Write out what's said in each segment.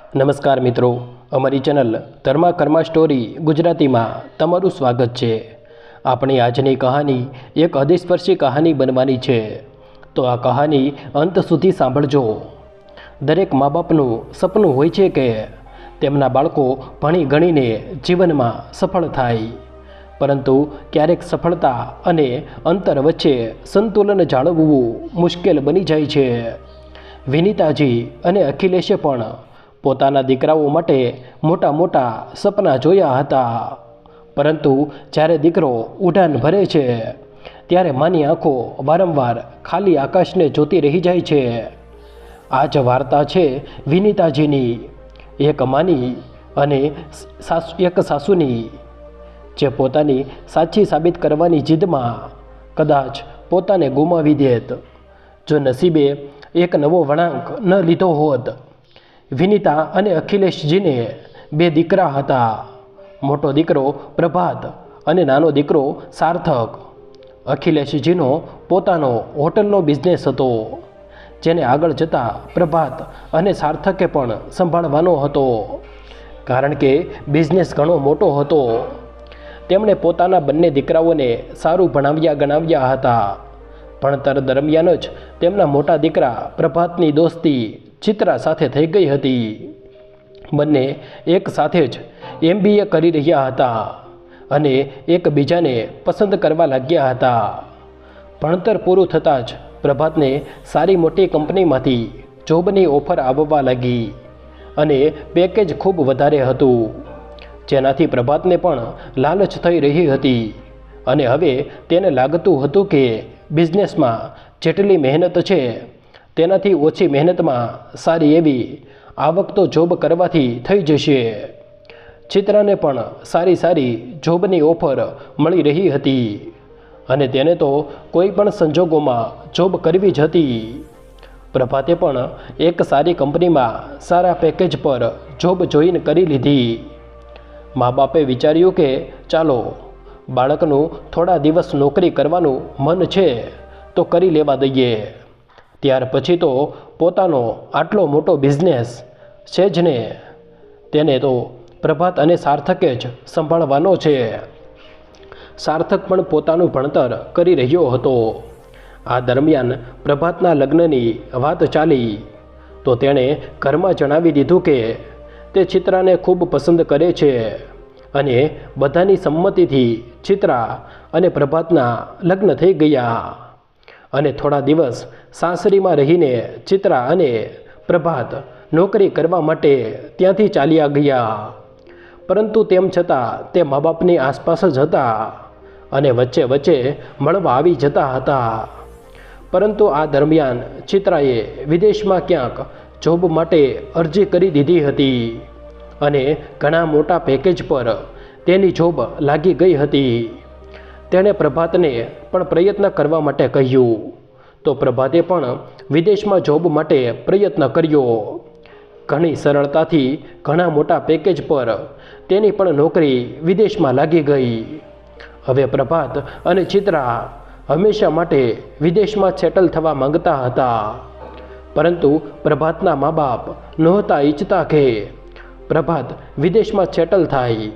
નમસ્કાર મિત્રો, અમારી ચેનલ ધર્મા કર્મા સ્ટોરી ગુજરાતીમાં તમારું સ્વાગત છે। આપણી આજની કહાની એક હૃદયસ્પર્શી કહાની બનવાની છે, તો આ કહાની અંત સુધી સાંભળજો। દરેક મા બાપનું સપનું હોય છે કે તેમના બાળકો ભણી ગણીને જીવનમાં સફળ થાય, પરંતુ ક્યારેક સફળતા અને અંતર વચ્ચે સંતુલન જાળવવું મુશ્કેલ બની જાય છે। વિનીતાજી અને અખિલેશે પણ પોતાના દીકરાઓ માટે મોટા મોટા સપના જોયા હતા, પરંતુ જ્યારે દીકરો ઉડાન ભરે છે ત્યારે માની આંખો વારંવાર ખાલી આકાશને જોતી રહી જાય છે। આ જ વાર્તા છે વિનીતાજીની, એક માની અને એક સાસુની, જે પોતાની સાચી સાબિત કરવાની જીદમાં કદાચ પોતાને ગુમાવી દેત જો નસીબે એક નવો વળાંક ન લીધો હોત। વિનીતા અને અખિલેશજીને બે દીકરા હતા, મોટો દીકરો પ્રભાત અને નાનો દીકરો સાર્થક। અખિલેશજીનો પોતાનો હોટલનો બિઝનેસ હતો, જેને આગળ જતાં પ્રભાત અને સાર્થકે પણ સંભાળવાનો હતો, કારણ કે બિઝનેસ ઘણો મોટો હતો। તેમણે પોતાના બંને દીકરાઓને સારું ભણાવ્યા ગણાવ્યા હતા। ભણતર દરમિયાન જ તેમના મોટા દીકરા પ્રભાતની દોસ્તી ચિત્રા સાથે થઈ ગઈ હતી। બંને એક સાથે જ MBA કરી રહ્યા હતા અને એકબીજાને પસંદ કરવા લાગ્યા હતા। ભણતર પૂરું થતાં જ પ્રભાતને સારી મોટી કંપનીમાંથી જોબની ઓફર આવવા લાગી અને પેકેજ ખૂબ વધારે હતું, જેનાથી પ્રભાતને પણ લાલચ થઈ રહી હતી અને હવે તેને લાગતું હતું કે બિઝનેસમાં જેટલી મહેનત છે તેનાથી ઓછી મહેનતમાં સારી એવી આવક તો જોબ કરવાથી થઈ જશે। ચિત્રાને પણ સારી જોબની ઓફર મળી રહી હતી અને તેને તો કોઈ પણ સંજોગોમાં જોબ કરવી જ હતી। પ્રભાતે પણ એક સારી કંપનીમાં સારા પેકેજ પર જોબ જોઈન કરી લીધી। મા બાપે વિચાર્યું કે ચાલો બાળકનું થોડા દિવસ નોકરી કરવાનું મન છે તો કરી લેવા દઈએ, ત્યાર પછી તો પોતાનો આટલો મોટો બિઝનેસ છે જ ને, તેને તો પ્રભાત અને સાર્થકે જ સંભાળવાનો છે। સાર્થક પણ પોતાનું ભણતર કરી રહ્યો હતો। આ દરમિયાન પ્રભાતના લગ્નની વાત ચાલી તો તેણે ઘરમાં જણાવી દીધું કે તે ચિત્રાને ખૂબ પસંદ કરે છે અને બધાની સંમતિથી ચિત્રા અને પ્રભાતના લગ્ન થઈ ગયા અને થોડા દિવસ સાસરીમાં રહીને ચિત્રા અને પ્રભાત નોકરી કરવા માટે ત્યાંથી ચાલ્યા ગયા, પરંતુ તેમ છતાં તે મા બાપની આસપાસ જ હતા અને વચ્ચે વચ્ચે મળવા આવી જતા હતા। પરંતુ આ દરમિયાન ચિત્રાએ વિદેશમાં ક્યાંક જોબ માટે અરજી કરી દીધી હતી અને ઘણા મોટા પેકેજ પર તેની જોબ લાગી ગઈ હતી। તેણે પ્રભાતને પણ પ્રયત્ન કરવા માટે કહ્યું તો પ્રભાતે પણ વિદેશમાં જોબ માટે પ્રયત્ન કર્યો। ઘણી સરળતાથી ઘણા મોટા પેકેજ પર તેની પણ નોકરી વિદેશમાં લાગી ગઈ। હવે પ્રભાત અને ચિત્રા હંમેશા માટે વિદેશમાં સેટલ થવા માંગતા હતા, પરંતુ પ્રભાતના મા બાપ નહોતા ઈચ્છતા કે પ્રભાત વિદેશમાં સેટલ થાય।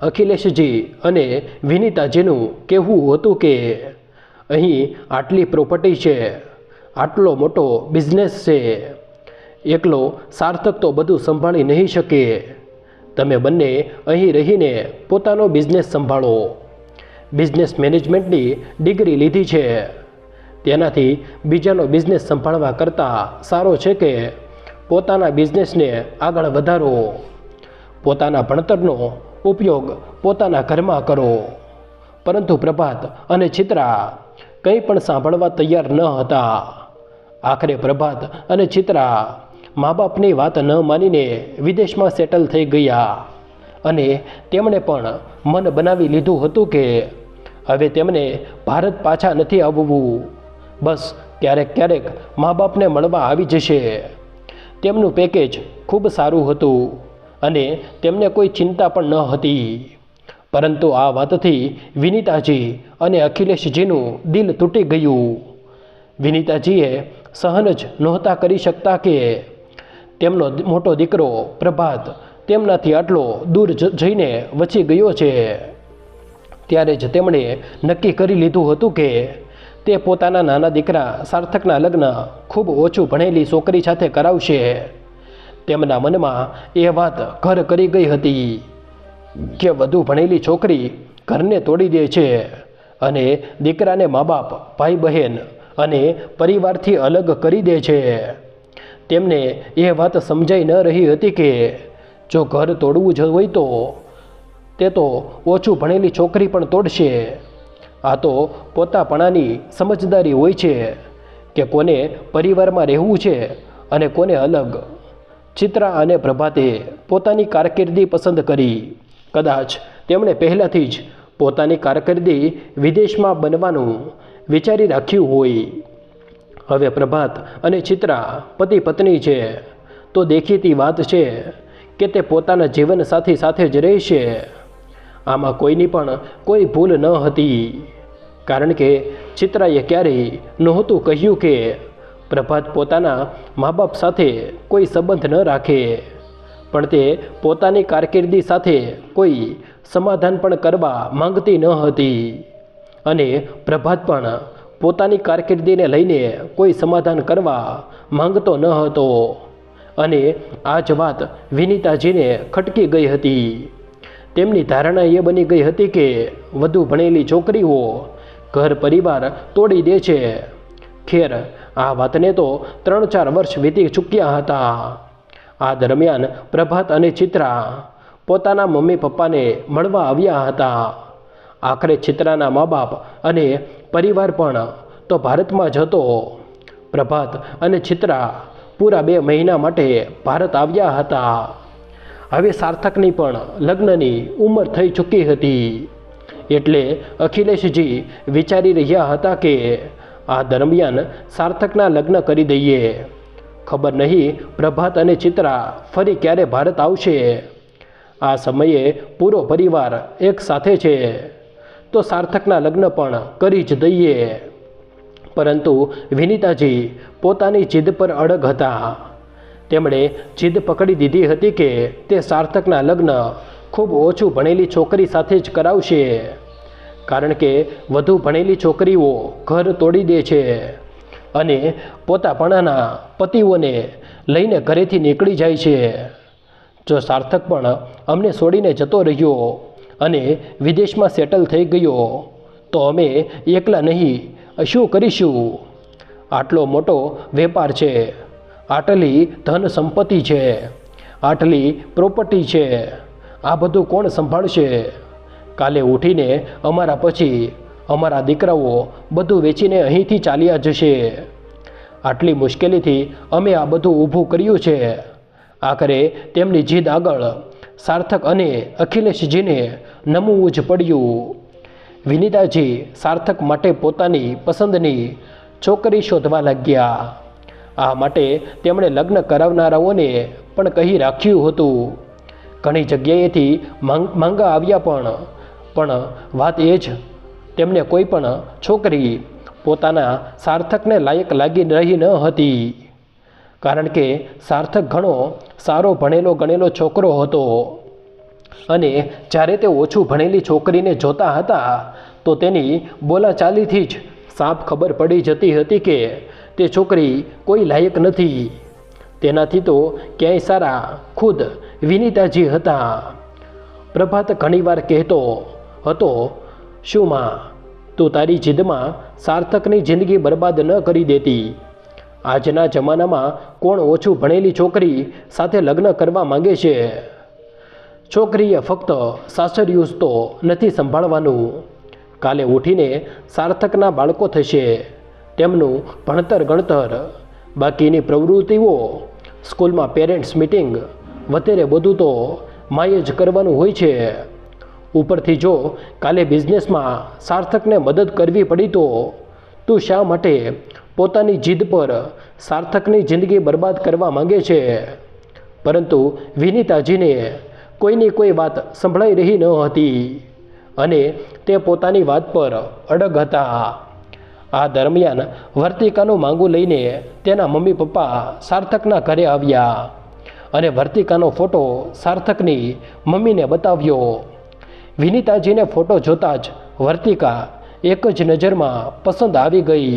અખિલેશજી અને વિનીતાજીનું કહેવું હતું કે અહીં આટલી પ્રોપર્ટી છે, આટલો મોટો બિઝનેસ છે, એકલો સાર્થક તો બધું સંભાળી નહીં શકે, તમે બંને અહીં રહીને પોતાનો બિઝનેસ સંભાળો। બિઝનેસ મેનેજમેન્ટની ડિગ્રી લીધી છે, તેનાથી બીજાનો બિઝનેસ સંભાળવા કરતાં સારો છે કે પોતાના બિઝનેસને આગળ વધારો, પોતાના ભણતરનો ઉપયોગ પોતાના ઘરમાં કરો। પરંતુ પ્રભાત અને ચિત્રા કંઈ પણ સાંભળવા તૈયાર ન હતા। આખરે પ્રભાત અને ચિત્રા મા બાપની વાત ન માનીને વિદેશમાં સેટલ થઈ ગયા અને તેમણે પણ મન બનાવી લીધું હતું કે હવે તેમને ભારત પાછા નથી આવવું, બસ ક્યારેક ક્યારેક મા બાપને મળવા આવી જશે। તેમનું પેકેજ ખૂબ સારું હતું અને તેમને કોઈ ચિંતા પણ ન હતી, પરંતુ આ વાતથી વિનીતાજી અને અખિલેશજીનું દિલ તૂટી ગયું। વિનીતાજીએ સહન જ નહોતા કરી શકતા કે તેમનો મોટો દીકરો પ્રભાત તેમનાથી આટલો દૂર જઈને વચી ગયો છે, ત્યારે જ તેમણે નક્કી કરી લીધું હતું કે તે પોતાના નાના દીકરા સાર્થકના લગ્ન ખૂબ ઓછું ભણેલી છોકરી સાથે કરાવશે. તેમના મનમાં એ વાત ઘર કરી ગઈ હતી કે વધુ ભણેલી છોકરી ઘરને તોડી દે છે અને દીકરાને મા બાપ, ભાઈ બહેન અને પરિવારથી અલગ કરી દે છે. તેમને એ વાત સમજાઈ ન રહી હતી કે જો ઘર તોડવું જ હોય તો તે તો ઓછું ભણેલી છોકરી પણ તોડશે. આ તો પોતાપણાની સમજદારી હોય છે કે કોને પરિવારમાં રહેવું છે અને કોને અલગ. ચિત્રા અને પ્રભાતે પોતાની કારકિર્દી પસંદ કરી. કદાચ તેમણે પહેલાંથી જ પોતાની કારકિર્દી વિદેશમાં બનવાનું વિચારી રાખ્યું હોય. હવે પ્રભાત અને ચિત્રા પતિ પત્ની છે તો દેખીતી વાત છે કે તે પોતાના જીવન સાથી સાથે જ રહેશે. આમાં કોઈની પણ કોઈ ભૂલ ન હતી, કારણ કે ચિત્રાએ ક્યારેય નહોતું કહ્યું કે પ્રભાત પોતાના મા બાપ સાથે કોઈ સંબંધ ન રાખે, પણ તે પોતાની કારકિર્દી સાથે કોઈ સમાધાન પણ કરવા માંગતી ન હતી અને પ્રભાત પણ પોતાની કારકિર્દીને લઈને કોઈ સમાધાન કરવા માંગતો ન હતો. અને આ જ વાત વિનીતાજીને ખટકી ગઈ હતી. તેમની ધારણા એ બની ગઈ હતી કે વધુ ભણેલી છોકરીઓ ઘર પરિવાર તોડી દે છે. ખેર, આ વાતને તો 3-4 વર્ષ વીતી ચૂક્યા હતા. આ દરમિયાન પ્રભાત અને ચિત્રા પોતાના મમ્મી પપ્પાને મળવા આવ્યા હતા. આખરે ચિત્રાના મા બાપ અને પરિવાર પણ તો ભારતમાં જ હતો. પ્રભાત અને ચિત્રા પૂરા 2 મહિના માટે ભારત આવ્યા હતા. હવે સાર્થકની પણ લગ્નની ઉંમર થઈ ચૂકી હતી, એટલે અખિલેશજી વિચારી રહ્યા હતા કે આ દરમિયાન સાર્થકના લગ્ન કરી દઈએ. ખબર નહીં પ્રભાત અને ચિત્રા ફરી ક્યારે ભારત આવશે. આ સમયે પૂરો પરિવાર એક સાથે છે તો સાર્થકના લગ્ન પણ કરી જ દઈએ. પરંતુ વિનીતાજી પોતાની જીદ પર અડગ હતા. તેમણે જીદ પકડી દીધી હતી કે તે સાર્થકના લગ્ન ખૂબ ઓછું ભણેલી છોકરી સાથે જ કરાવશે, કારણ કે વધુ ભણેલી છોકરીઓ ઘર તોડી દે છે અને પોતાપણાના પતિઓને લઈને ઘરેથી નીકળી જાય છે. જો સાર્થક પણ અમને છોડીને જતો રહ્યો અને વિદેશમાં સેટલ થઈ ગયો તો અમે એકલા નહીં શું કરીશું? આટલો મોટો વેપાર છે, આટલી ધન સંપત્તિ છે, આટલી પ્રોપર્ટી છે, આ બધું કોણ સંભાળશે? કાલે ઉઠીને અમારા પછી અમારા દીકરાઓ બધું વેચીને અહીંથી ચાલ્યા જશે. આટલી મુશ્કેલીથી અમે આ બધું ઊભું કર્યું છે. આખરે તેમની જીદ આગળ સાર્થક અને અખિલેશજીને નમવું જ પડ્યું. વિનીતાજી સાર્થક માટે પોતાની પસંદની છોકરી શોધવા લાગ્યા. આ માટે તેમણે લગ્ન કરાવનારાઓને પણ કહી રાખ્યું હતું. ઘણી જગ્યાએથી માંગા આવ્યા પણ વાત એ જ, તેમને કોઈ પણ છોકરી પોતાના સાર્થકને લાયક લાગી રહી ન હતી, કારણ કે સાર્થક ઘણો સારો ભણેલો ગણેલો છોકરો હતો અને જ્યારે તે ઓછું ભણેલી છોકરીને જોતા હતા તો તેની બોલાચાલીથી જ સાફ ખબર પડી જતી હતી કે તે છોકરી કોઈ લાયક નથી. તેનાથી તો ક્યાંય સારા ખુદ વિનીતાજી હતા. પ્રભાત ઘણીવાર કહેતો હતો, શું માં, તું તારી જીદમાં સાર્થકની જિંદગી બરબાદ ન કરી દેતી? આજના જમાનામાં કોણ ઓછું ભણેલી છોકરી સાથે લગ્ન કરવા માંગે છે? છોકરીએ ફક્ત સાસરિયું તો નથી સંભાળવાનું. કાલે ઉઠીને સાર્થકના બાળકો થશે, તેમનું ભણતર ગણતર, બાકીની પ્રવૃત્તિઓ, સ્કૂલમાં પેરેન્ટ્સ મિટિંગ વગેરે બધું તો માએ જ કરવાનું હોય છે. ઉપરથી જો કાલે બિઝનેસમાં સાર્થકને મદદ કરવી પડી તો તું શા માટે પોતાની જીદ પર સાર્થકની જિંદગી બરબાદ કરવા માંગે છે? પરંતુ વિનીતાજીને કોઈની કોઈ વાત સંભળાઈ રહી ન હતી અને તે પોતાની વાત પર અડગ હતા. આ દરમિયાન વર્તિકાનું માંગુ લઈને તેના મમ્મી પપ્પા સાર્થકના ઘરે આવ્યા. અને વર્તિકાનો ફોટો સાર્થકની મમ્મીને બતાવ્યો. વિનીતાજીને ફોટો જોતાં જ વર્તિકા એક જ નજરમાં પસંદ આવી ગઈ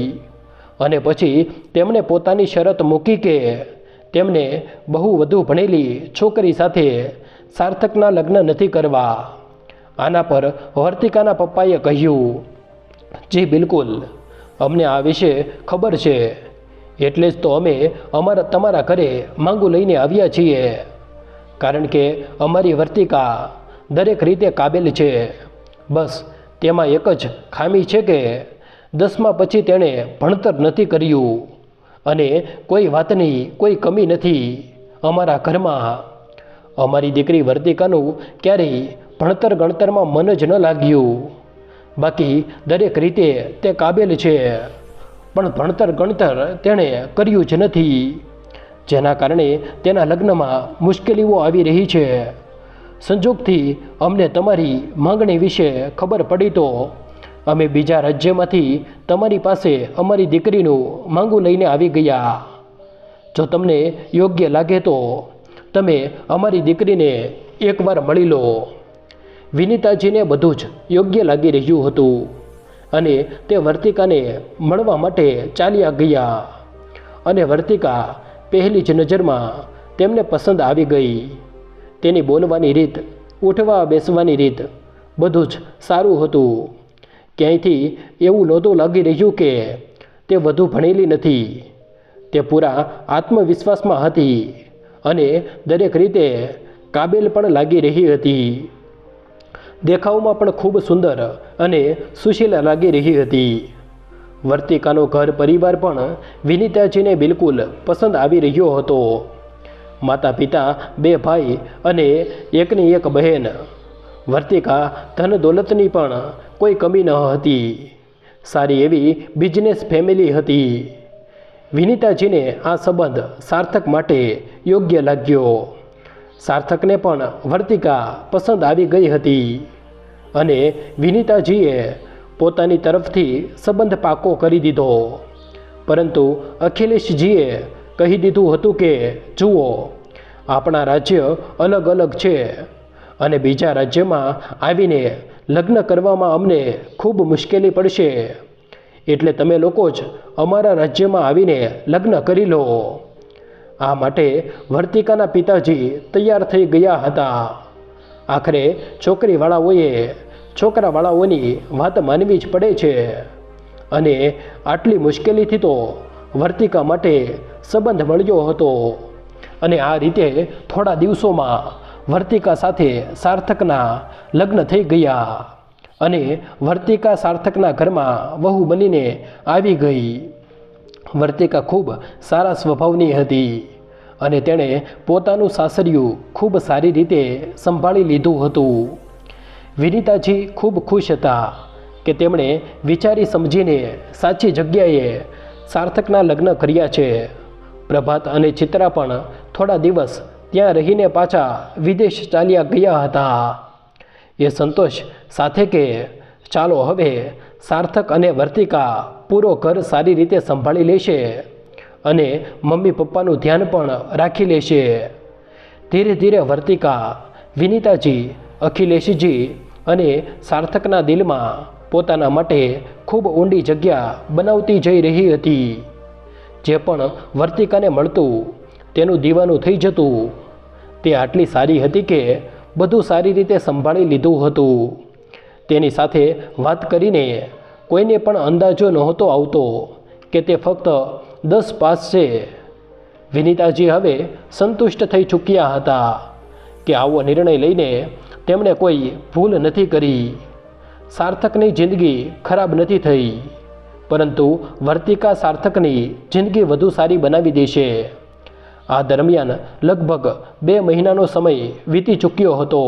અને પછી તેમણે પોતાની શરત મૂકી કે તેમને બહુ વધુ ભણેલી છોકરી સાથે સાર્થકના લગ્ન નથી કરવા. આના પર વર્તિકાના પપ્પાએ કહ્યું, જી બિલકુલ, અમને આ વિશે ખબર છે, એટલે જ તો અમે તમારા ઘરે માંગુ લઈને આવ્યા છીએ, કારણ કે અમારી વર્તિકા દરેક રીતે કાબેલ છે. બસ તેમાં એક જ ખામી છે કે 10મા પછી તેણે ભણતર નથી કર્યું અને કોઈ વાતની કોઈ કમી નથી અમારા ઘરમાં. અમારી દીકરી વર્તિકાનું ક્યારેય ભણતર ગણતરમાં મન જ ન લાગ્યું. બાકી દરેક રીતે તે કાબેલ છે, પણ ભણતર ગણતર તેણે કર્યું જ નથી, જેના કારણે તેના લગ્નમાં મુશ્કેલીઓ આવી રહી છે. સંજોગથી અમને તમારી માંગણી વિશે ખબર પડી તો અમે બીજા રાજ્યમાંથી તમારી પાસે અમારી દીકરીનું માંગું લઈને આવી ગયા. જો તમને યોગ્ય લાગે તો તમે અમારી દીકરીને એકવાર મળી લો. વિનીતાજીને બધું જ યોગ્ય લાગી રહ્યું હતું અને તે વર્તિકાને મળવા માટે ચાલ્યા ગયા અને વર્તિકા પહેલી જ નજરમાં તેમને પસંદ આવી ગઈ. તેની બોલવાની રીત, ઉઠવા બેસવાની રીત બધું જ સારું હતું. ક્યાંયથી એવું નહોતું લાગી રહ્યું કે તે વધુ ભણેલી નથી. તે પૂરા આત્મવિશ્વાસમાં હતી અને દરેક રીતે કાબેલ પણ લાગી રહી હતી. દેખાવમાં પણ ખૂબ સુંદર અને સુશીલા લાગી રહી હતી. વર્તિકાનો ઘર પરિવાર પણ વિનીતાજીને બિલકુલ પસંદ આવી રહ્યો હતો. માતા પિતા, 2 ભાઈ અને એકની એક બહેન. વર્તિકા ધન દોલતની પણ કોઈ કમી ન હતી. સારી એવી બિઝનેસ ફેમિલી હતી. વિનીતાજીને આ સંબંધ સાર્થક માટે યોગ્ય લાગ્યો. સાર્થકને પણ વર્તિકા પસંદ આવી ગઈ હતી અને વિનીતાજીએ પોતાની તરફથી સંબંધ પાકો કરી દીધો. પરંતુ અખિલેશજીએ કહી દીધું હતું કે જુઓ, આપણા રાજ્ય અલગ અલગ છે અને બીજા રાજ્યમાં આવીને લગ્ન કરવામાં અમને ખૂબ મુશ્કેલી પડશે, એટલે તમે લોકો જ અમારા રાજ્યમાં આવીને લગ્ન કરી લો. આ માટે વર્તિકાના પિતાજી તૈયાર થઈ ગયા હતા. આખરે છોકરાવાળાઓની વાત માનવી જ પડે છે અને આટલી મુશ્કેલીથી તો વર્તિકા માટે સંબંધ મળ્યો હતો અને આ રીતે થોડા દિવસોમાં વર્તિકા સાથે સાર્થકના લગ્ન થઈ ગયા અને વર્તિકા સાર્થકના ઘરમાં વહુ બનીને આવી ગઈ. વર્તિકા ખૂબ સારા સ્વભાવની હતી અને તેણે પોતાનું સાસરિયું ખૂબ સારી રીતે સંભાળી લીધું હતું. વિનીતાજી ખૂબ ખુશ હતા કે તેમણે વિચારી સમજીને સાચી જગ્યાએ સાર્થકના લગ્ન કર્યા છે. પ્રભાત અને ચિત્રા પણ થોડા દિવસ ત્યાં રહીને પાછા વિદેશ ચાલ્યા ગયા હતા. એ સંતોષ સાથે કે ચાલો હવે સાર્થક અને વર્તિકા પૂરો ઘર સારી રીતે સંભાળી લેશે અને મમ્મી પપ્પાનું ધ્યાન પણ રાખી લેશે. ધીરે ધીરે વર્તિકા, વિનીતાજી, અખિલેશજી અને સાર્થકના દિલમાં પોતાના માટે ખૂબ ઊંડી જગ્યા બનાવતી જઈ રહી હતી. જે પણ વર્તિકાને મળતું તેનું દીવાનું થઈ જતું. તે આટલી સારી હતી કે બધું સારી રીતે સંભાળી લીધું હતું. તેની સાથે વાત કરીને કોઈને પણ અંદાજો નહોતો આવતો કે તે ફક્ત 10 પાસ છે. વિનીતાજી હવે સંતુષ્ટ થઈ ચૂક્યા હતા કે આવો નિર્ણય લઈને તેમણે કોઈ ભૂલ નથી કરી. સાર્થકની જિંદગી ખરાબ નથી થઈ, પરંતુ વર્તિકા સાર્થકની જિંદગી વધુ સારી બનાવી દેશે. આ દરમિયાન લગભગ 2 મહિનાનો સમય વીતી ચૂક્યો હતો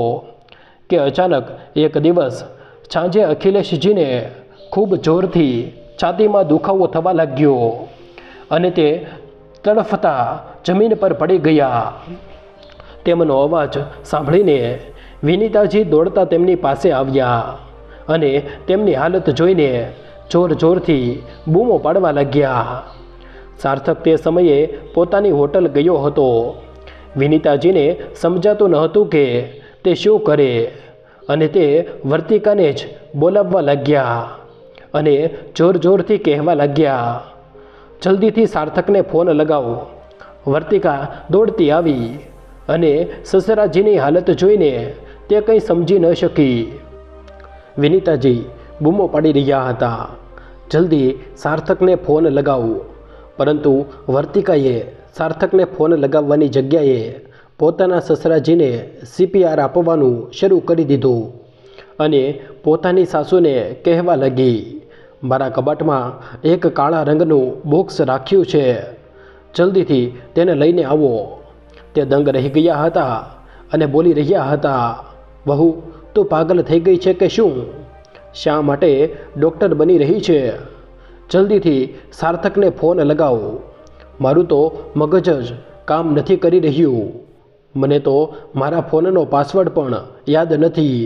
કે અચાનક એક દિવસ સાંજે અખિલેશજીને ખૂબ જોરથી છાતીમાં દુખાવો થવા લાગ્યો અને તે તડફતા જમીન પર પડી ગયા. તેમનો અવાજ સાંભળીને વિનીતાજી દોડતા તેમની પાસે આવ્યા અને તેમની હાલત જોઈને જોરથી બૂમો પાડવા લાગ્યા. સાર્થક તે સમયે પોતાની હોટલ ગયો હતો. વિનીતાજીને સમજાતું ન હતું કે તે શું કરે અને તે વર્તિકાને જ બોલાવવા લાગ્યા અને જોર જોરથી કહેવા લાગ્યા, જલ્દીથી સાર્થકને ફોન લગાવો. વર્તિકા દોડતી આવી અને સસરાજીની હાલત જોઈને તે કંઈ સમજી ન શકી. વિનીતાજી બૂમો પાડી રહ્યા હતા, જલ્દી સાર્થકને ફોન લગાવો. પરંતુ વર્તિકાએ સાર્થકને ફોન લગાવવાની જગ્યાએ પોતાના સસરાજીને CPR આપવાનું શરૂ કરી દીધું અને પોતાની સાસુને કહેવા લાગી, મારા કબાટમાં એક કાળા રંગનું બોક્સ રાખ્યું છે, જલ્દીથી તેને લઈને આવો. તે દંગ રહી ગયા હતા અને બોલી રહ્યા હતા, વહુ તું પાગલ થઈ ગઈ છે કે શું? શા માટે ડૉક્ટર બની રહી છે? જલ્દીથી સાર્થકને ફોન લગાવો. મારું તો મગજ જ કામ નથી કરી રહ્યું. મને તો મારા ફોનનો પાસવર્ડ પણ યાદ નથી.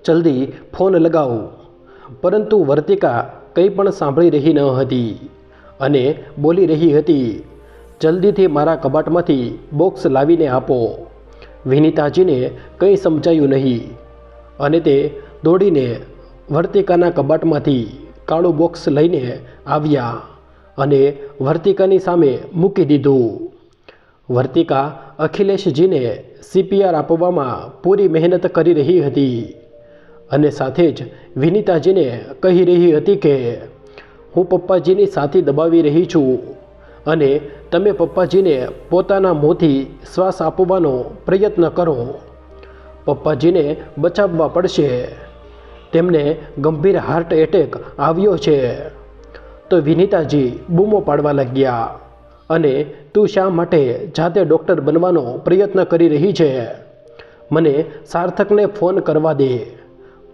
જલ્દી ફોન લગાવો. પરંતુ વર્તિકા કંઈ પણ સાંભળી રહી ન હતી અને બોલી રહી હતી, જલ્દીથી મારા કબાટમાંથી બોક્સ લાવીને આપો. વિનીતાજીને કંઈ સમજાયું નહીં અને તે દોડીને વર્તિકાના કબાટમાંથી કાળું બોક્સ લઈને આવ્યા અને વર્તિકાની સામે મૂકી દીધું. વર્તિકા અખિલેશજીને CPR આપવામાં પૂરી મહેનત કરી રહી હતી અને સાથે જ વિનીતાજીને કહી રહી હતી કે હું પપ્પાજીની છાતી દબાવી રહી છું અને તમે પપ્પાજીને પોતાના મોંથી શ્વાસ આપવાનો પ્રયત્ન કરો. પપ્પાજીને બચાવવા પડશે, તેમને ગંભીર હાર્ટ એટેક આવ્યો છે. તો વિનીતાજી બૂમો પાડવા લાગ્યા અને તું શા માટે જાતે ડૉક્ટર બનવાનો પ્રયત્ન કરી રહી છે? મને સાર્થકને ફોન કરવા દે.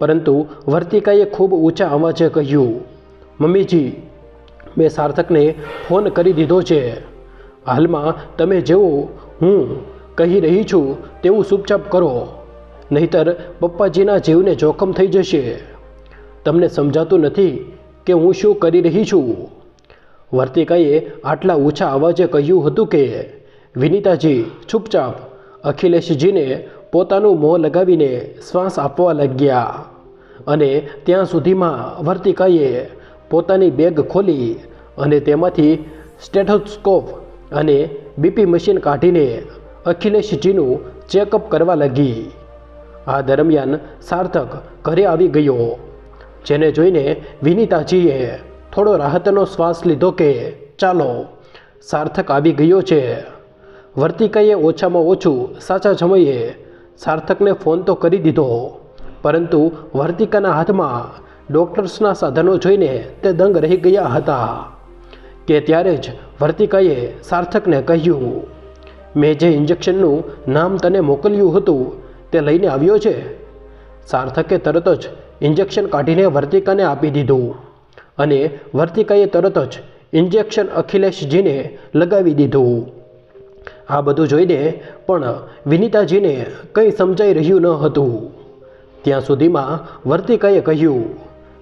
પરંતુ વર્તિકાએ ખૂબ ઊંચા અવાજે કહ્યું, મમ્મીજી, મેં સાર્થકને ફોન કરી દીધો છે. હાલમાં તમે જેવું હું કહી રહી છું તેવું ચૂપચાપ કરો, નહીતર પપ્પાજીના જીવને જોખમ થઈ જશે. તમને સમજાતું નથી કે હું શું કરી રહી છું? વર્તિકાએ આટલા ઊંચા અવાજે કહ્યું હતું કે વિનીતાજી ચૂપચાપ અખિલેશજીને પોતાનું મોં લગાવીને શ્વાસ આપવા લાગ્યા અને ત્યાં સુધીમાં વર્તિકાએ પોતાની બેગ ખોલી અને તેમાંથી સ્ટેથોસ્કોપ અને BP મશીન કાઢીને અખિલેશજીનું ચેકઅપ કરવા લાગી. આ દરમિયાન સાર્થક ઘરે આવી ગયો, જેને જોઈને વિનીતાજીએ થોડો રાહતનો શ્વાસ લીધો કે ચાલો, સાર્થક આવી ગયો છે. વર્તિકાએ ઓછામાં ઓછું સાચા સમયે સાર્થકને ફોન તો કરી દીધો, પરંતુ વર્તિકાના હાથમાં ડૉક્ટર્સના સાધનો જોઈને તે દંગ રહી ગયા હતા કે ત્યારે જ વર્તિકાએ સાર્થકને કહ્યું, મેં જે ઇન્જેક્શનનું નામ તને મોકલ્યું હતું તે લઈને આવ્યો છે? સાર્થકે તરત જ ઇન્જેક્શન કાઢીને વર્તિકાને આપી દીધું અને વર્તિકાએ તરત જ ઇન્જેક્શન અખિલેશજીને લગાવી દીધું. આ બધું જોઈને પણ વિનીતાજીને કંઈ સમજાઈ રહ્યું ન હતું. ત્યાં સુધીમાં વર્તિકાએ કહ્યું,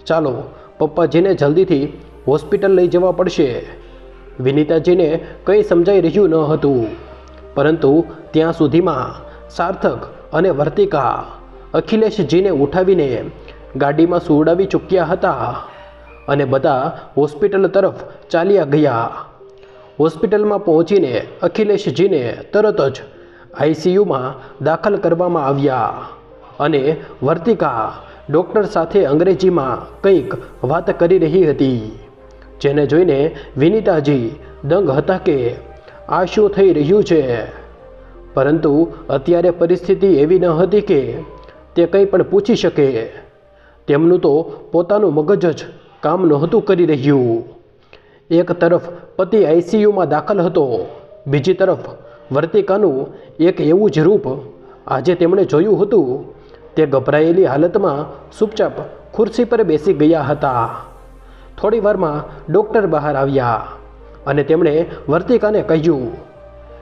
ચાલો પપ્પાજીને જલ્દીથી હોસ્પિટલ લઈ જવા પડશે. વિનીતાજીને કંઈ સમજાઈ રહ્યું ન હતું, પરંતુ ત્યાં સુધીમાં સાર્થક અને વર્તિકા અખિલેશજીને ઉઠાવીને ગાડીમાં સુવડાવી ચૂક્યા હતા અને બધા હોસ્પિટલ તરફ ચાલ્યા ગયા. હોસ્પિટલમાં પહોંચીને અખિલેશજીને તરત જ ICUમાં દાખલ કરવામાં આવ્યા અને વર્તિકા ડૉક્ટર સાથે અંગ્રેજીમાં કંઈક વાત કરી રહી હતી, જેને જોઈને વિનીતાજી દંગ હતા કે આ શું થઈ રહ્યું છે. પરંતુ અત્યારે પરિસ્થિતિ એવી ન હતી કે તે કંઈ પણ પૂછી શકે. તેમનું તો પોતાનું મગજ જ કામ નહોતું કરી રહ્યું. એક તરફ પતિ ICUમાં દાખલ હતો, બીજી તરફ વર્તિકાનું એક એવું જ રૂપ આજે તેમણે જોયું હતું. તે ગભરાયેલી હાલતમાં ચૂપચાપ ખુરશી પર બેસી ગયા હતા. થોડી વારમાં ડૉક્ટર બહાર આવ્યા અને તેમણે વર્તિકાને કહ્યું,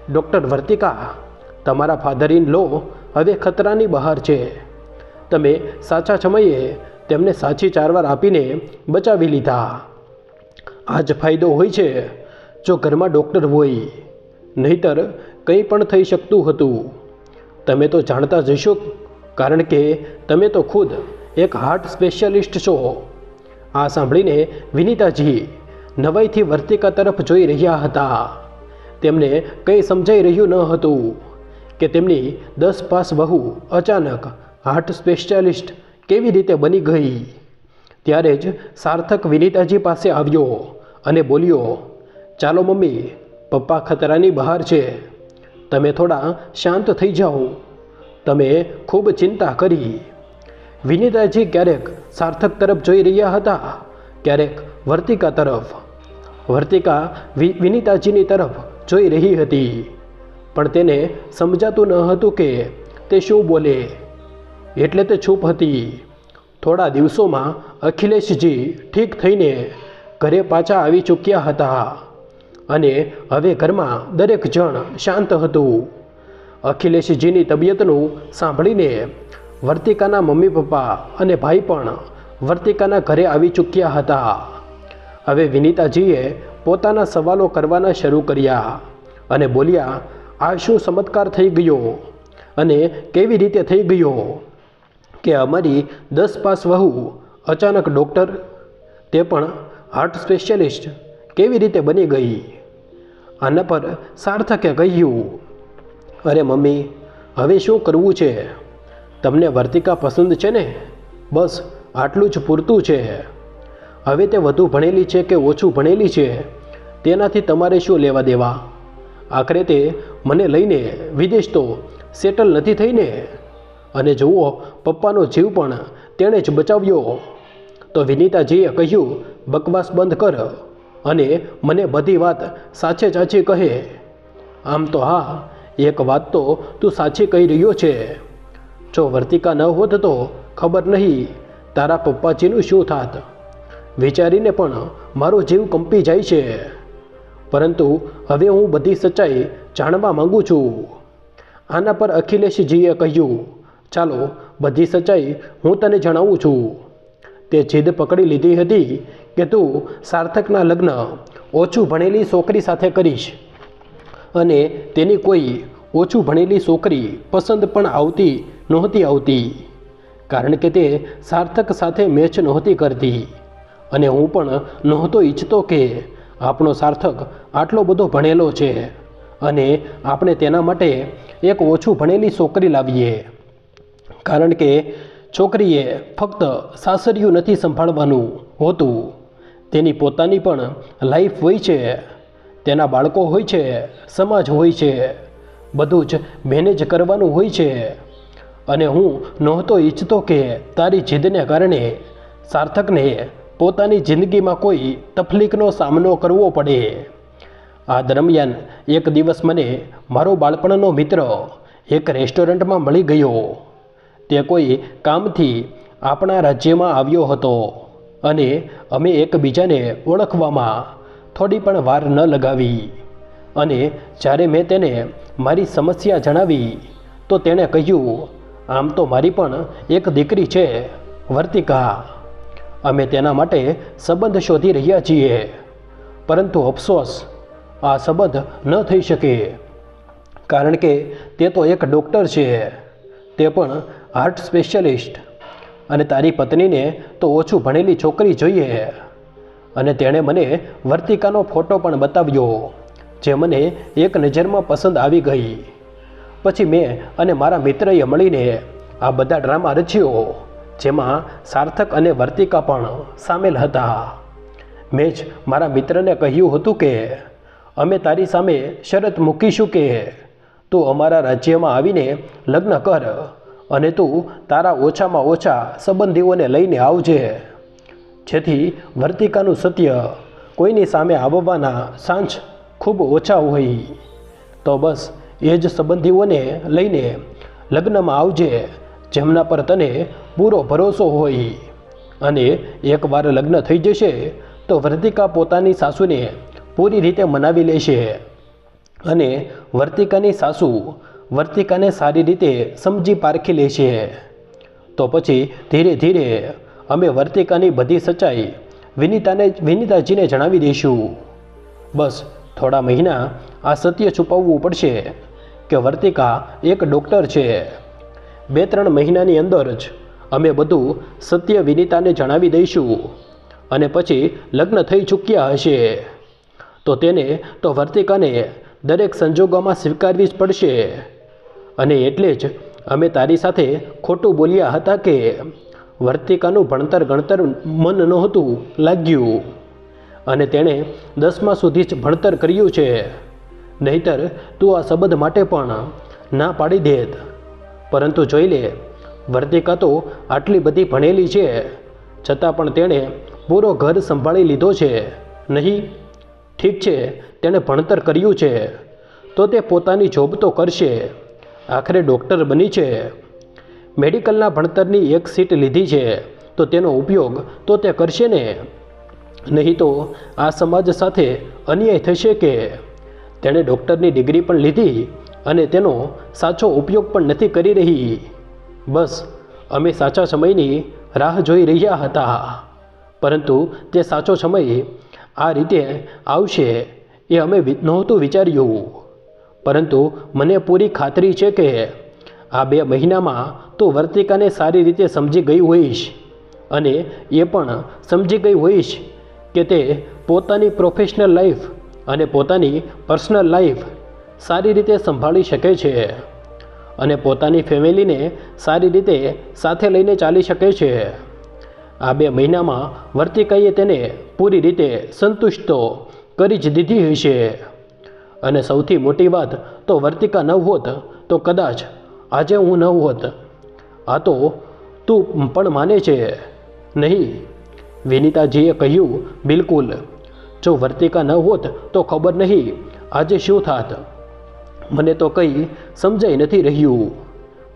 ડૉક્ટર વર્તિકા, તમારા ફાધર ઇન લો હવે ખતરાની બહાર છે. તમે સાચા સમયે તેમને સાચી સારવાર આપીને બચાવી લીધા. આ જ ફાયદો હોય છે જો ઘરમાં ડૉક્ટર હોય, નહીતર કંઈ પણ થઈ શકતું હતું. તમે તો જાણતા જ હશો, કારણ કે તમે તો ખુદ એક હાર્ટ સ્પેશિયાલિસ્ટ છો. આ સાંભળીને વિનીતાજી નવાઈથી વર્તિકા તરફ જોઈ રહ્યા હતા. તેમને કંઈ સમજાઈ રહ્યું ન હતું કે તેમની 10 પાસ વહુ અચાનક હાર્ટ સ્પેશિયાલિસ્ટ કેવી રીતે બની ગઈ. ત્યારે જ સાર્થક વિનીતાજી પાસે આવ્યો અને બોલ્યો, ચાલો મમ્મી, પપ્પા ખતરાની બહાર છે. તમે થોડા શાંત થઈ જાઓ. તમે ખૂબ ચિંતા કરી. વિનીતાજી ક્યારેક સાર્થક તરફ જોઈ રહ્યા હતા, ક્યારેક વર્તિકા તરફ. વર્તિકા વિનીતાજીની તરફ જોઈ રહી હતી, પણ તેને સમજાતું ન હતું કે તે શું બોલે, એટલે તે ચૂપ હતી. થોડા દિવસોમાં અખિલેશજી ઠીક થઈને ઘરે પાછા આવી ચૂક્યા હતા અને હવે ઘરમાં દરેક જણ શાંત હતું. અખિલેશજીની તબિયતનું સાંભળીને વર્તિકાના મમ્મી પપ્પા અને ભાઈ પણ વર્તિકાના ઘરે આવી ચૂક્યા હતા. હવે વિનીતાજીએ પોતાના સવાલો કરવાના શરૂ કર્યા અને બોલ્યા, આ શું ચમત્કાર થઈ ગયો અને કેવી રીતે થઈ ગયો કે અમારી 10 પાસ વહુ અચાનક ડૉક્ટર, તે પણ હાર્ટ સ્પેશિયાલિસ્ટ કેવી રીતે બની ગઈ. આના પર સાર્થકે કહ્યું, અરે મમ્મી, હવે શું કરવું છે? તમને વર્તિકા પસંદ છે ને? બસ આટલું જ પૂરતું છે. હવે તે વધુ ભણેલી છે કે ઓછું ભણેલી છે તેનાથી તમારે શું લેવા દેવા? આખરે તે મને લઈને વિદેશ તો સેટલ નથી થઈને. અને જુઓ, પપ્પાનો જીવ પણ તેણે જ બચાવ્યો. તો વિનીતાજીએ કહ્યું, બકવાસ બંધ કર અને મને બધી વાત સાચે સાચી કહે. આમ તો હા, એક વાત તો તું સાચી કહી રહ્યો છે. જો વર્તિકા ન હોત તો ખબર નહીં તારા પપ્પાજીનું શું થાત. વિચારીને પણ મારો જીવ કંપી જાય છે. પરંતુ હવે હું બધી સચ્ચાઈ જાણવા માંગુ છું. આના પર અખિલેશજીએ કહ્યું, ચાલો બધી સચ્ચાઈ હું તને જણાવું છું. તે જીદ પકડી લીધી હતી કે તું સાર્થકના લગ્ન ઓછું ભણેલી છોકરી સાથે કરીશ અને તેની કોઈ ઓછું ભણેલી છોકરી પસંદ પણ નહોતી આવતી, કારણ કે તે સાર્થક સાથે મેચ નહોતી કરતી. અને હું પણ નહોતો ઈચ્છતો કે આપણો સાર્થક આટલો બધો ભણેલો છે અને આપણે તેના માટે એક ઓછું ભણેલી છોકરી લાવીએ, કારણ કે છોકરીએ ફક્ત સાસરિયું નથી સંભાળવાનું હોતું, તેની પોતાની પણ લાઈફ હોય છે, તેના બાળકો હોય છે, સમાજ હોય છે, બધું જ મેનેજ કરવાનું હોય છે. અને હું નહોતો ઈચ્છતો કે તારી જીદને કારણે સાર્થકને પોતાની જિંદગીમાં કોઈ તકલીફનો સામનો કરવો પડે. આ દરમિયાન એક દિવસ મને મારો બાળપણનો મિત્ર એક રેસ્ટોરન્ટમાં મળી ગયો. તે કોઈ કામથી આપણા રાજ્યમાં આવ્યો હતો અને અમે એકબીજાને ઓળખવામાં થોડી પણ વાર ન લગાવી. અને જ્યારે મેં તેને મારી સમસ્યા જણાવી તો તેણે કહ્યું, આમ તો મારી પણ એક દીકરી છે, વર્તિકા. અમે તેના માટે સંબંધ શોધી રહ્યા છીએ, પરંતુ અફસોસ આ સંબંધ ન થઈ શકે, કારણ કે તે તો એક ડૉક્ટર છે, તે પણ હાર્ટ સ્પેશિયાલિસ્ટ, અને તારી પત્નીને તો ઓછું ભણેલી છોકરી જોઈએ. અને તેણે મને વર્તિકાનો ફોટો પણ બતાવ્યો, જે મને એક નજરમાં પસંદ આવી ગઈ. પછી મેં અને મારા મિત્રએ મળીને આ બધા ડ્રામા રચ્યો, જેમાં સાર્થક અને વર્તિકા પણ સામેલ હતા. મેં જ મારા મિત્રને કહ્યું હતું કે અમે તારી સામે શરત મૂકીશું કે તું અમારા રાજ્યમાં આવીને લગ્ન કર અને તું તારા ઓછામાં ઓછા સંબંધીઓને લઈને આવજે, જેથી વર્તિકાનું સત્ય કોઈની સામે આવવાના સાંજ ખૂબ ઓછા હોય. તો બસ એ જ સંબંધીઓને લઈને લગ્નમાં આવજે, જેમના પર તને પૂરો ભરોસો હોય. અને એકવાર લગ્ન થઈ જશે તો વર્તિકા પોતાની સાસુને પૂરી રીતે મનાવી લેશે અને વર્તિકાની સાસુ વર્તિકાને સારી રીતે સમજી પારખી લેશે. તો પછી ધીરે ધીરે અમે વર્તિકાની બધી સચ્ચાઈ વિનીતાજીને જણાવી દઈશું. બસ થોડા મહિના આ સત્ય છુપાવવું પડશે, કે વર્તિકા એક ડૉક્ટર છે. 2-3 મહિનાની અંદર જ અમે બધું સત્ય વિનીતાને જણાવી દઈશું અને પછી લગ્ન થઈ ચૂક્યા હશે તો તેને તો વર્તિકાને દરેક સંજોગોમાં સ્વીકારવી જ પડશે. અને એટલે જ અમે તારી સાથે ખોટું બોલ્યા હતા કે વર્તિકાનું ભણતર ગણતર મન નહોતું લાગ્યું અને તેણે 10મા સુધી જ ભણતર કર્યું છે. નહીતર તું આ સંબંધ માટે પણ ના પાડી દેત. પરંતુ જોઈ લે, વર્તિકા તો આટલી બધી ભણેલી છે છતાં પણ તેણે પૂરો ઘર સંભાળી લીધો છે નહીં? ઠીક છે, તેણે ભણતર કર્યું છે તો તે પોતાની જોબ તો કરશે. આખરે ડૉક્ટર બની છે. મેડિકલના ભણતરની એક સીટ લીધી છે તો તેનો ઉપયોગ તો તે કરશે ને. નહીં તો આ સમાજ સાથે અન્યાય થશે કે તેણે ડૉક્ટરની ડિગ્રી પણ લીધી અને તેનો સાચો ઉપયોગ પણ નથી કરી રહી. બસ અમે સાચા સમયની રાહ જોઈ રહ્યા હતા, પરંતુ તે સાચો સમય આ રીતે આવશે એ અમે નહોતું વિચાર્યું. પરંતુ મને પૂરી ખાતરી છે કે આ 2 મહિનામાં તું વર્તિકાને સારી રીતે સમજી ગઈ હોઈશ અને એ પણ સમજી ગઈ હોઈશ કે તે પોતાની પ્રોફેશનલ લાઈફ અને પોતાની પર્સનલ લાઈફ સારી રીતે સંભાળી શકે છે અને પોતાની ફેમિલીને સારી રીતે સાથે લઈને ચાલી શકે છે. આ 2 મહિનામાં વર્તિકાએ તેને પૂરી રીતે સંતુષ્ટ તો કરી જ દીધી હશે. અને સૌથી મોટી વાત તો વર્તિકા ન હોત તો કદાચ આજે હું ન હોત. આ તો તું પણ માને છે નહીં? વિનીતાજીએ કહ્યું, બિલકુલ. જો વર્તિકા ન હોત તો ખબર નહીં આજે શું થાત. મને તો કંઈ સમજાઈ નથી રહ્યું.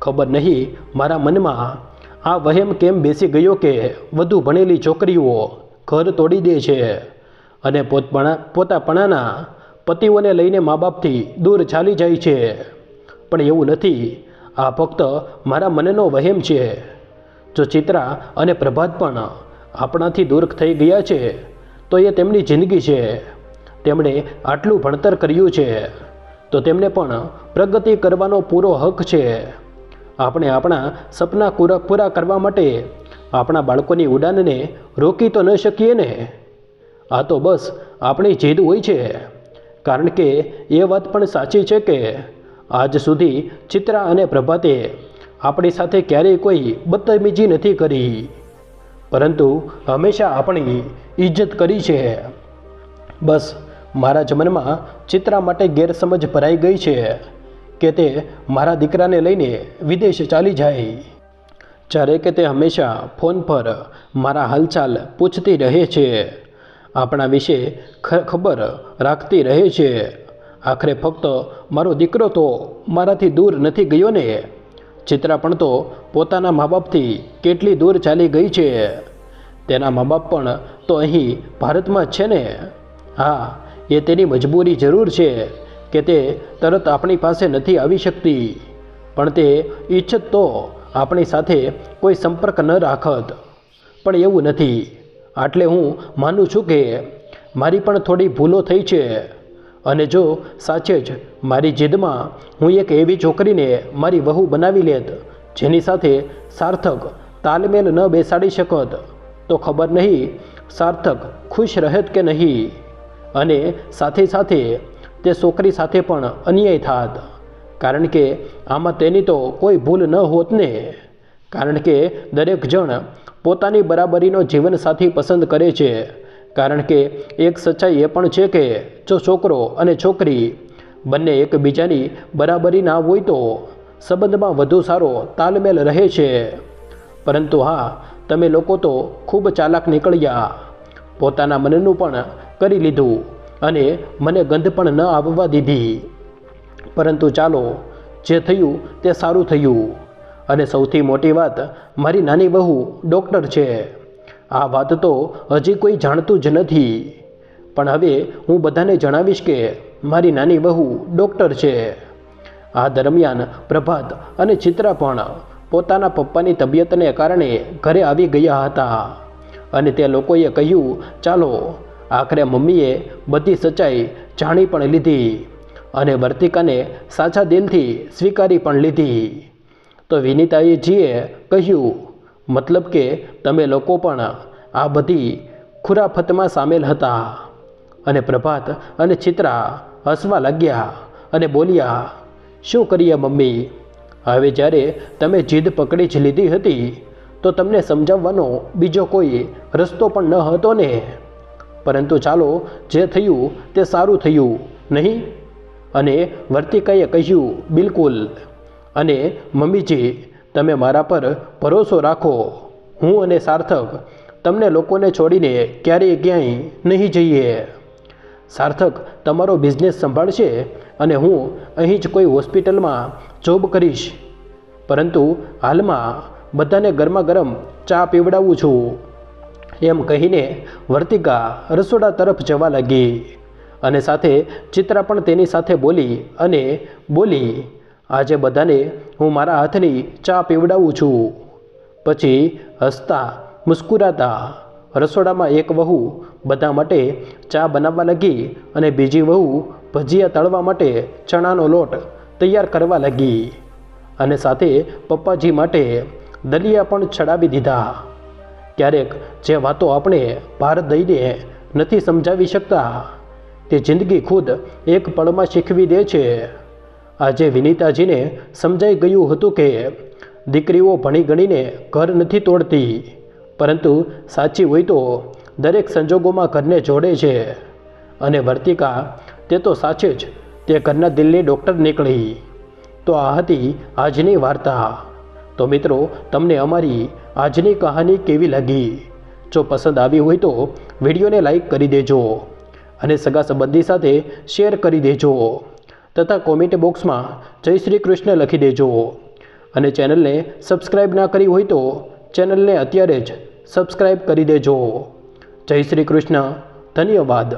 ખબર નહીં મારા મનમાં આ વહેમ કેમ બેસી ગયો કે વધુ ભણેલી છોકરીઓ ઘર તોડી દે છે અને પોતાપણાના પતિઓને લઈને મા બાપથી દૂર ચાલી જાય છે. પણ એવું નથી. આ ફક્ત મારા મનનો વહેમ છે. જો ચિત્રા અને પ્રભાત પણ આપણાથી દૂર થઈ ગયા છે તો એ તેમની જિંદગી છે. તેમણે આટલું ભણતર કર્યું છે તો તેમને પણ પ્રગતિ કરવાનો પૂરો હક છે. આપણે આપણા સપના પૂરા કરવા માટે આપણા બાળકોની ઉડાનને રોકી તો ન શકીએ ને. આ તો બસ આપણી જીદ હોય છે. કારણ કે એ વાત પણ સાચી છે કે આજ સુધી ચિત્રા અને પ્રભાતે આપણી સાથે ક્યારેય કોઈ બદતમીજી નથી કરી, પરંતુ હંમેશા આપણી ઇજ્જત કરી છે. બસ મારા જ મનમાં ચિત્રા માટે ગેરસમજ ભરાઈ ગઈ છે કે તે મારા દીકરાને લઈને વિદેશ ચાલી જાય. જ્યારે કે તે હંમેશા ફોન પર મારા હાલચાલ પૂછતી રહે છે, આપણા વિશે ખબર રાખતી રહે છે. આખરે ફક્ત મારો દીકરો તો મારાથી દૂર નથી ગયો ને. ચિત્રા પણ તો પોતાના મા બાપથી કેટલી દૂર ચાલી ગઈ છે. તેના મા બાપ પણ તો અહીં ભારતમાં જ છે ને. હા, એ તેની મજબૂરી જરૂર છે કે તે તરત આપણી પાસે નથી આવી શકતી, પણ તે ઈચ્છત તો આપણી સાથે કોઈ સંપર્ક ન રાખત. પણ એવું નથી. આટલે હું માનું છું કે મારી પણ થોડી ભૂલો થઈ છે અને જો સાચે જ મારી જીદમાં હું એક એવી છોકરીને મારી વહુ બનાવી લેત જેની સાથે સાર્થક તાલમેલ ન બેસાડી શકત તો ખબર નહીં સાર્થક ખુશ રહેત કે નહીં. અને સાથે સાથે તે છોકરી સાથે પણ અન્યાય થાત, કારણ કે આમાં તેની તો કોઈ ભૂલ ન હોત ને. કારણ કે દરેક જણ પોતાની બરાબરીનો જીવનસાથી પસંદ કરે છે. કારણ કે એક સચ્ચાઈ એ પણ છે કે જો છોકરો અને છોકરી બંને એકબીજાની બરાબરી ના હોય તો સંબંધમાં વધુ સારો તાલમેલ રહે છે. પરંતુ હા, તમે લોકો તો ખૂબ ચાલાક નીકળ્યા. પોતાના મનનું પણ કરી લીધું અને મને ગંધ પણ ન આવવા દીધી. પરંતુ ચાલો, જે થયું તે સારું થયું. અને સૌથી મોટી વાત, મારી નાની વહુ ડૉક્ટર છે. આ વાત તો હજી કોઈ જાણતું જ નથી, પણ હવે હું બધાને જણાવીશ કે મારી નાની વહુ ડૉક્ટર છે. આ દરમિયાન પ્રભાત અને ચિત્રા પણ પોતાના પપ્પાની તબિયતને કારણે ઘરે આવી ગયા હતા અને તે લોકોએ કહ્યું, ચાલો. આખરે મમ્મીએ બધી સચ્ચાઈ જાણી પણ લીધી અને વર્તિકાને સાચા દિલથી સ્વીકારી પણ લીધી. તો વિનીતાજીએ કહ્યું, મતલબ કે તમે લોકો પણ આ બધી ખુરાફતમાં સામેલ હતા. અને પ્રભાત અને ચિત્રા હસવા લાગ્યા અને બોલ્યા, શું કરીએ મમ્મી, હવે જ્યારે તમે જીદ પકડી જ લીધી હતી તો તમને સમજાવવાનો બીજો કોઈ રસ્તો પણ ન હતો ને. પરંતુ ચાલો, જે થયું તે સારું થયું નહીં? અને વર્તિકાએ કહ્યું, બિલકુલ. અને મમ્મીજી, તમે મારા પર ભરોસો રાખો. હું અને સાર્થક તમને લોકોને છોડીને ક્યારેય ક્યાંય નહીં જઈએ. સાર્થક તમારો બિઝનેસ સંભાળશે અને હું અહીં જ કોઈ હોસ્પિટલમાં જોબ કરીશ. પરંતુ હાલમાં બધાને ગરમા ગરમ ચા પીવડાવું છું. એમ કહીને વર્તિકા રસોડા તરફ જવા લાગી. અને સાથે ચિત્રા પણ તેની સાથે બોલી, આજે બધાને હું મારા હાથની ચા પીવડાવું છું. પછી હસતા મુસ્કુરાતા રસોડામાં એક વહુ બધા માટે ચા બનાવવા લાગી અને બીજી વહુ ભજીયા તળવા માટે ચણાનો લોટ તૈયાર કરવા લાગી. અને સાથે પપ્પાજી માટે દલિયા પણ ચડાવી દીધા. ક્યારેક જે વાતો આપણે ભાર દઈને નથી સમજાવી શકતા તે જિંદગી ખુદ એક પળમાં શીખવી દે છે. આજે વિનીતાજીને સમજાઈ ગયું હતું કે દીકરીઓ ભણી ગણીને ઘર નથી તોડતી, પરંતુ સાચી હોય તો દરેક સંજોગોમાં ઘરને જોડે છે. અને વર્તિકા તે તો સાચે જ તે ઘરના દિલની ડૉક્ટર નીકળી. તો આ હતી આજની વાર્તા. તો મિત્રો, તમને અમારી આજની કહાની કેવી લાગી? જો પસંદ આવી હોય તો વિડીયોને લાઈક કરી દેજો અને સગા સંબંધી સાથે શેર કરી દેજો તથા કોમેન્ટ બોક્સમાં જય શ્રી કૃષ્ણ લખી દેજો. અને ચેનલને સબસ્ક્રાઈબ ના કરી હોય તો ચેનલને અત્યારે જ સબસ્ક્રાઈબ કરી દેજો. જય શ્રી કૃષ્ણ. ધન્યવાદ.